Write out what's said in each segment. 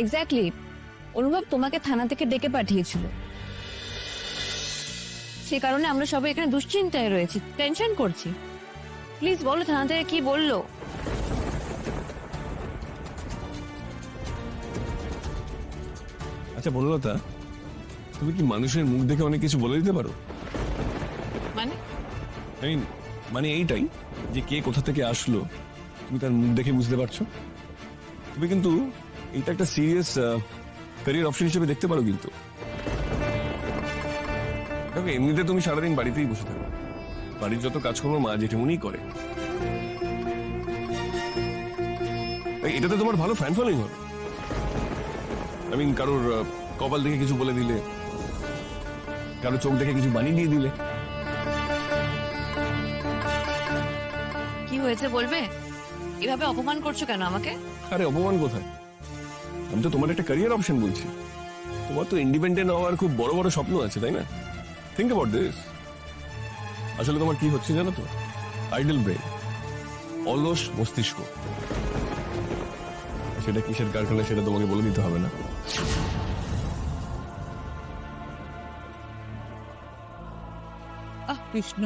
Exactly, অনুভব তোমাকে থানা থেকে ডেকে পাঠিয়েছিল। সে কারণে আমরা সবাই এখানে দুশ্চিন্তায় রয়েছি, টেনশন করছি। প্লিজ বলো থানা থেকে কি বললো। আচ্ছা বনলতা, তুমি কি মানুষের মুখ দেখে অনেক কিছু বলে দিতে পারো? মানে মানে এইটাই যে কে কোথা থেকে আসলো তুমি তার মুখ দেখে বুঝতে পারছো। তুমি কিন্তু এটা একটা সিরিয়াস ক্যারিয়ার অপশন হিসেবে দেখতে পারো। কিন্তু দেখো, এমনিতে তুমি সারাদিন বাড়িতেই বসে থাকো, বাড়ির যত কাজকর্ম মা জেঠিমুনিই করে। এটাতে তোমার ভালো ফ্যান ফলোইং হবে। কারোর কপাল দেখে কিছু বলে দিলে, কারো চোখ দেখে কিছু বানিয়ে দিয়ে দিলে। কি হয়েছে বলবে? এভাবে অপমান করছো কেন আমাকে? আরে অপমান কোথায়, আমি তো তোমার একটা ক্যারিয়ার অপশন বলছি। তোমার তো ইন্ডিপেন্ডেন্ট হওয়ার খুব বড় বড় স্বপ্ন আছে, তাই না? Think about this. আসলে তোমার কি হচ্ছে জানো তো? আইডল ব্রেন, অলস মস্তিষ্ক। সেটা কিসের কারখানা সেটা তোমাকে বলে দিতে হবে না। কৃষ্ণ,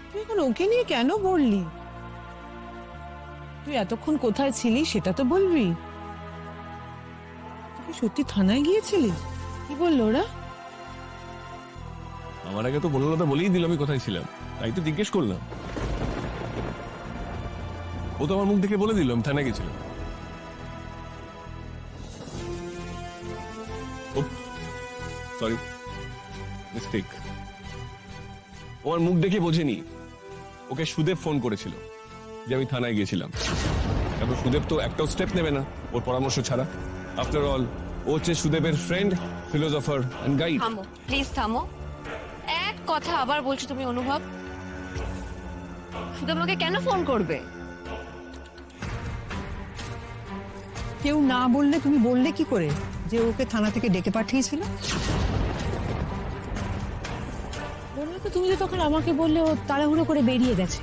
তুই এখন ওকে নিয়ে কেন বললি? তুই এতক্ষণ কোথায় ছিলি সেটা তো বলবি। তুই সত্যি থানায় গিয়েছিলি? কি বললো ওরা? আমার আগে তো বনলতা বলেই দিল আমি কোথায় ছিলাম, তাই তো জিজ্ঞেস করলাম। ও তো আমার মুখ দেখে বলে দিল আমি থানায় গেছিলাম। Sorry, mistake. ওর মুখ দেখে বোঝেনি, ওকে সুদেব ফোন করেছিল যে আমি থানায় গিয়েছিলাম। তারপর সুদেব তো একটাও স্টেপ নেবে না ওর পরামর্শ ছাড়া। আফটার অল ও হচ্ছে সুদেবের ফ্রেন্ড, ফিলোসফার এন্ড গাইড। থামো, প্লিজ থামো। এক কথা আবার বলছো তুমি অনুভব। শুধু আমাকে কেন ফোন করবে? কেউ না বললে তুমি বললে কি করে যে ওকে থানা থেকে ডেকে পাঠিয়েছিল? বললো তো, তুমি তো তখন আমাকে বললে ও তাড়াহুড়ো করে বেরিয়ে গেছে।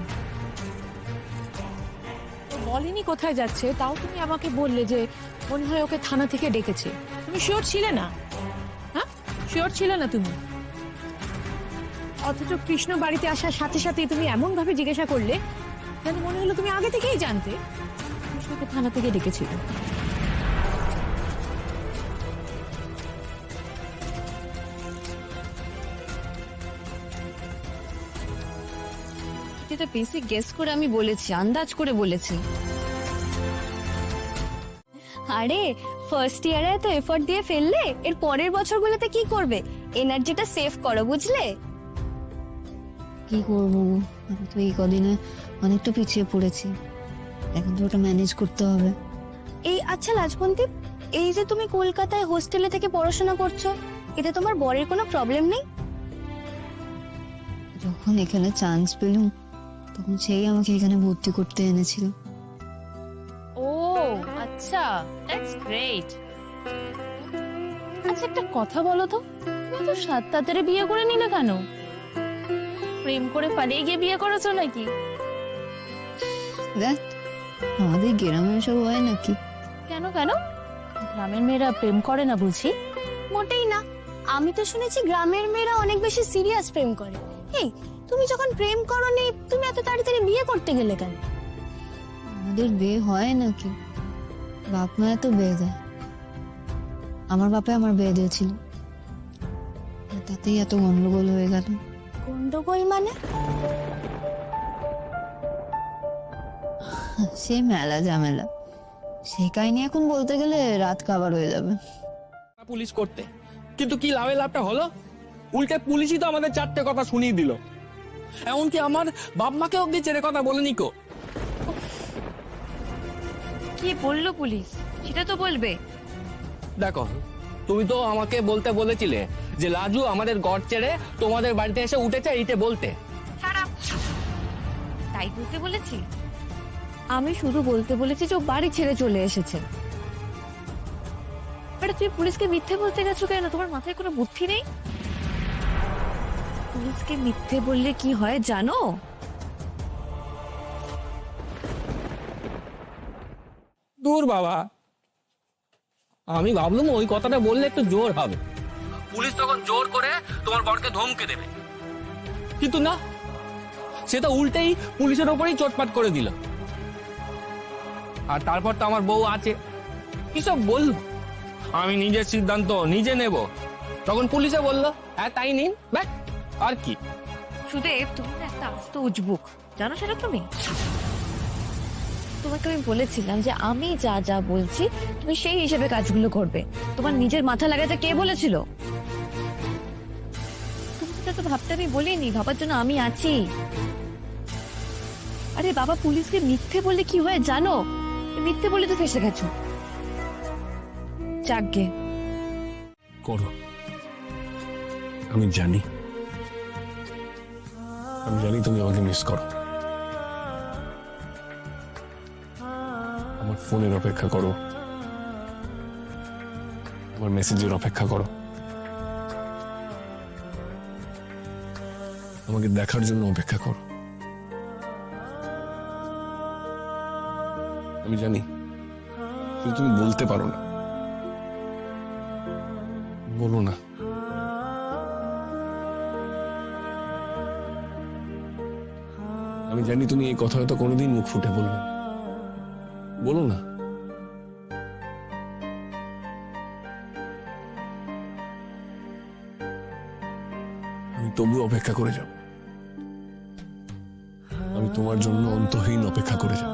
ও বলেনি কোথায় যাচ্ছে, তাও তুমি আমাকে বললে যে মনে হয় ওকে থানা থেকে ডেকেছে। তুমি শিওর ছিলে না? হ্যাঁ, শিওর ছিলে না তুমি? অথচ কৃষ্ণ বাড়িতে আসার সাথে সাথে তুমি এমন ভাবে জিজ্ঞাসা করলে যেন মনে হলো তুমি আগে থেকেই জানতে কৃষ্ণকে থানা থেকে ডেকেছিল। এটা বেসিক গেস করে আমি বলেছি, আন্দাজ করে বলেছি। আরে ফার্স্ট ইয়ারে এত এফোর্ট দিয়ে ফেললে, এর পরের বছরগুলোতে কি করবে? এনার্জিটা সেভ করো, বুঝলে? কি করবো, আমি তো এই কদিনে অনেকটা পিছিয়ে পড়েছি। এখন তো ওটা ম্যানেজ করতে হবে। এই আচ্ছা রাজবন্তী, এই যে তুমি কলকাতায় হোস্টেলে থেকে পড়াশোনা করছো, এতে তোমার বরের কোনো প্রবলেম নেই? যখন এখানে চান্স পেলুম তখন সেই আমাকে এখানে ভর্তি করতে এনেছিল। ও আচ্ছা, দ্যাটস গ্রেট। আচ্ছা একটা কথা বলো তো, তুমি তো 7 তাড়াতাড়ি বিয়ে করে নিলে কেন? প্রেম করে পালিয়ে গিয়ে বিয়ে করেছো নাকি? দেখ, আমাদের গ্রামে সব হয় নাকি? কেন কেন, গ্রামের মেয়েরা প্রেম করে না বুঝি? মোটেই না, আমি তো শুনেছি গ্রামের মেয়েরা অনেক বেশি সিরিয়াস প্রেম করে। এই তুমি যখন প্রেম করোনি, তুমি এত তাড়াতাড়ি বিয়ে করতে গেলে কেন? আমাদের বিয়ে হয় নাকি? বাপ মায়া তো বিয়ে দেয়। আমার বাপে আমার বিয়ে দিয়েছিল, তাতেই এত গন্ডগোল হয়ে গেল। গন্ডগোল মানে? সে মেলা ঝামেলা, সে কাহিনী এখন বলতে গেলে রাত কাবার হয়ে যাবে। পুলিশ করতে, কিন্তু কি লাভটা হলো? উল্টে পুলিশই তো আমাদের 4টে কথা শুনিয়ে দিল। এমনকি আমার বাপ মাকে অব্দি চেনে কথা বলেনি কো। কি বললো পুলিশ সেটা তো বলবে। দেখো, তুমি তো আমাকে বলতে বলেছিলে যে লাজু আমাদের গড় ছেড়ে তোমাদের বাড়িতে এসে উঠেছে, এইটা বলতে। তাই বলতে বলেছি? আমি শুধু বলতে বলেছি যে ও বাড়ি ছেড়ে চলে এসেছে। তুমি পুলিশকে মিথ্যে বলতে গেছো কেন? তোমার মাথায় কোনো বুদ্ধি নেই? পুলিশকে মিথ্যে বললে কি হয় জানো? দূর বাবা, আমি ভাবলাম ওই কথাটা বললে একটু জোর হবে, পুলিশ তখন জোর করে তোমার বরকে ধমকে দেবে, কিন্তু না, সে তো উল্টেই পুলিশের ওপরেই চোটপাট করে দিল। আর তারপর তো আমার বউ আছে, কিসব বললো, আমি নিজের সিদ্ধান্ত নিজে নেব। তখন পুলিশে বললো হ্যাঁ তাই নিন, ব্যাস, আর কি। সুদেব, তুমি না একটা আস্ত উজবুক, জানো সেটা তুমি? তোমাকে আমি বলেছিলাম যে আমি যা যা বলছি তুমি সেই হিসেবে কাজগুলো করবে। তোমার নিজের মাথা লাগাতে কে বলেছিল? তুমি তো ভাবতে আমি বলিনি, ভাবার জন্য আমি আছি। আরে বাবা, পুলিশকে মিথ্যে বললে কি হয় জানো? মিথ্যে বলে তো ফেসে গেছো। যাকগে, করো, আমি জানি তুমি আমাকে মিস করো। আমার ফোনের অপেক্ষা করো, আমার মেসেজের অপেক্ষা করো, আমাকে দেখার জন্য অপেক্ষা করো। আমি জানি কিন্তু তুমি বলতে পারো না, বলো না। আমি জানি তুমি এই কথা হয়তো কোনোদিন মুখ ফুটে বলবে, বলো না। আমি তবু অপেক্ষা করে যাব, আমি তোমার জন্য অন্তহীন অপেক্ষা করে যাব।